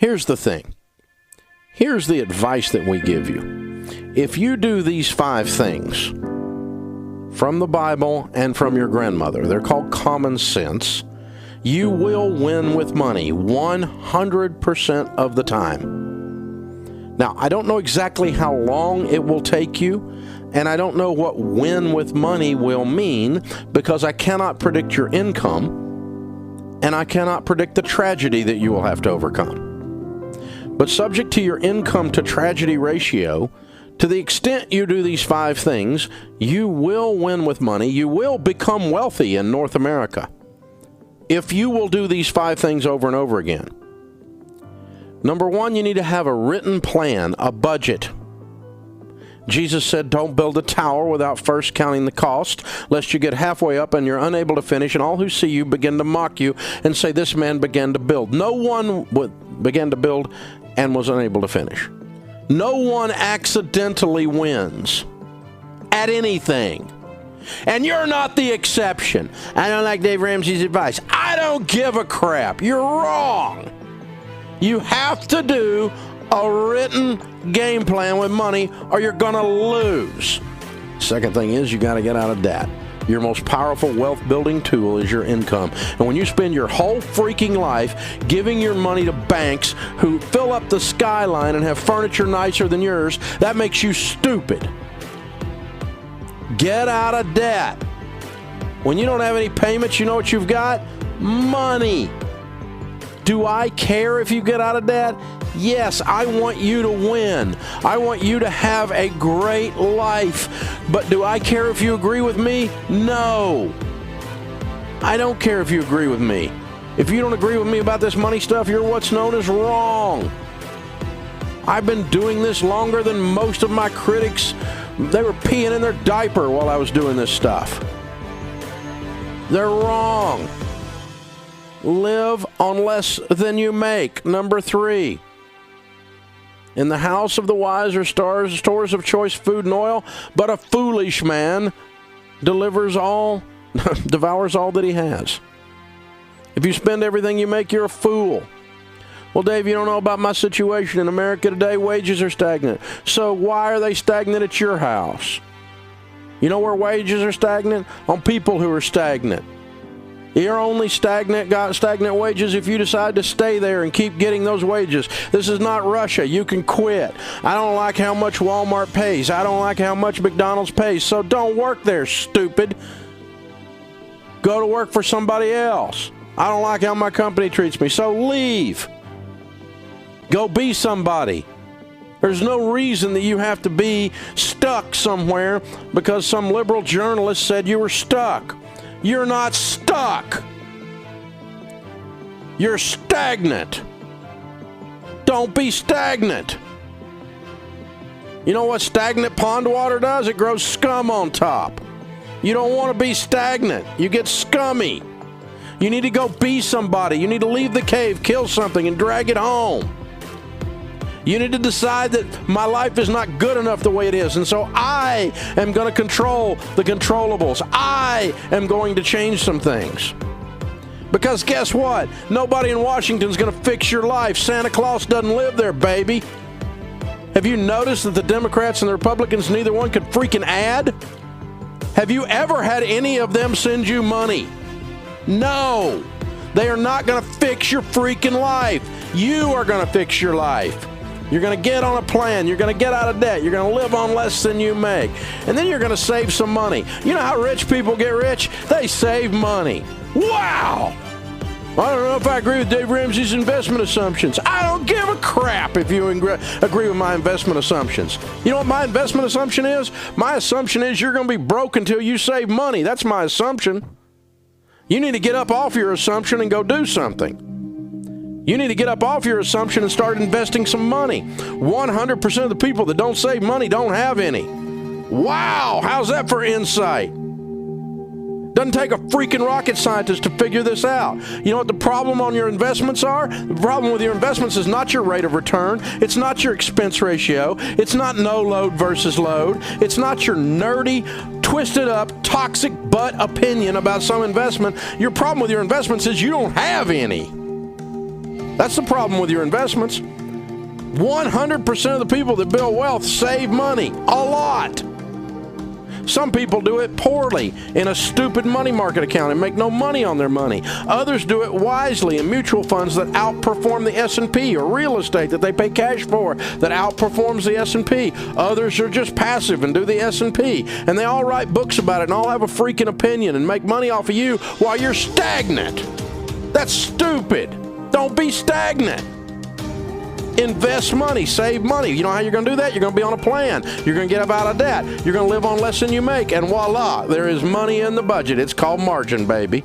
Here's the thing. Here's the advice that we give you. If you do these 5 things from the Bible and from your grandmother, they're called common sense, you will win with money 100% of the time. Now, I don't know exactly how long it will take you, and I don't know what win with money will mean, because I cannot predict your income, and I cannot predict the tragedy that you will have to overcome. But subject to your income to tragedy ratio, to the extent you do these 5 things, you will win with money. You will become wealthy in North America if you will do these 5 things over and over again. Number 1, you need to have a written plan, a budget. Jesus said, don't build a tower without first counting the cost, lest you get halfway up and you're unable to finish, and all who see you begin to mock you and say, this man began to build. No one began to build and was unable to finish. No one accidentally wins at anything. And you're not the exception. I don't like Dave Ramsey's advice. I don't give a crap. You're wrong. You have to do a written game plan with money, or you're going to lose. Second thing is, you got to get out of debt. Your most powerful wealth building tool is your income. And when you spend your whole freaking life giving your money to banks who fill up the skyline and have furniture nicer than yours, that makes you stupid. Get out of debt. When you don't have any payments, you know what you've got? Money. Do I care if you get out of debt? Yes, I want you to win. I want you to have a great life. But do I care if you agree with me? No. I don't care if you agree with me. If you don't agree with me about this money stuff, you're what's known as wrong. I've been doing this longer than most of my critics. They were peeing in their diaper while I was doing this stuff. They're wrong. Live on less than you make. Number 3. In the house of the wise are stores of choice food and oil, but a foolish man devours all that he has. If you spend everything you make, you're a fool. Well, Dave, you don't know about my situation. In America today, wages are stagnant. So why are they stagnant at your house? You know where wages are stagnant? On people who are stagnant. You're only got stagnant wages if you decide to stay there and keep getting those wages. This is not Russia. You can quit. I don't like how much Walmart pays. I don't like how much McDonald's pays. So don't work there, stupid. Go to work for somebody else. I don't like how my company treats me. So leave. Go be somebody. There's no reason that you have to be stuck somewhere because some liberal journalist said you were stuck. You're not stuck. You're stagnant. Don't be stagnant. You know what stagnant pond water does? It grows scum on top. You don't want to be stagnant. You get scummy. You need to go be somebody. You need to leave the cave, kill something, and drag it home. You need to decide that my life is not good enough the way it is, and so I am going to control the controllables. I am going to change some things. Because guess what? Nobody in Washington is going to fix your life. Santa Claus doesn't live there, baby. Have you noticed that the Democrats and the Republicans, neither one could freaking add? Have you ever had any of them send you money? No. They are not going to fix your freaking life. You are going to fix your life. You're going to get on a plan. You're going to get out of debt. You're going to live on less than you make. And then you're going to save some money. You know how rich people get rich? They save money. Wow! I don't know if I agree with Dave Ramsey's investment assumptions. I don't give a crap if you agree with my investment assumptions. You know what my investment assumption is? My assumption is you're going to be broke until you save money. That's my assumption. You need to get up off your assumption and go do something. You need to get up off your assumption and start investing some money. 100% of the people that don't save money don't have any. Wow, how's that for insight? Doesn't take a freaking rocket scientist to figure this out. You know what the problem on your investments are? The problem with your investments is not your rate of return. It's not your expense ratio. It's not no load versus load. It's not your nerdy, twisted up, toxic butt opinion about some investment. Your problem with your investments is you don't have any. That's the problem with your investments. 100% of the people that build wealth save money, a lot. Some people do it poorly in a stupid money market account and make no money on their money. Others do it wisely in mutual funds that outperform the S&P, or real estate that they pay cash for that outperforms the S&P. Others are just passive and do the S&P. And they all write books about it and all have a freaking opinion and make money off of you while you're stagnant. That's stupid. Don't be stagnant. Invest money, save money. You know how you're going to do that? You're going to be on a plan. You're going to get out of debt. You're going to live on less than you make. And voila, there is money in the budget. It's called margin, baby.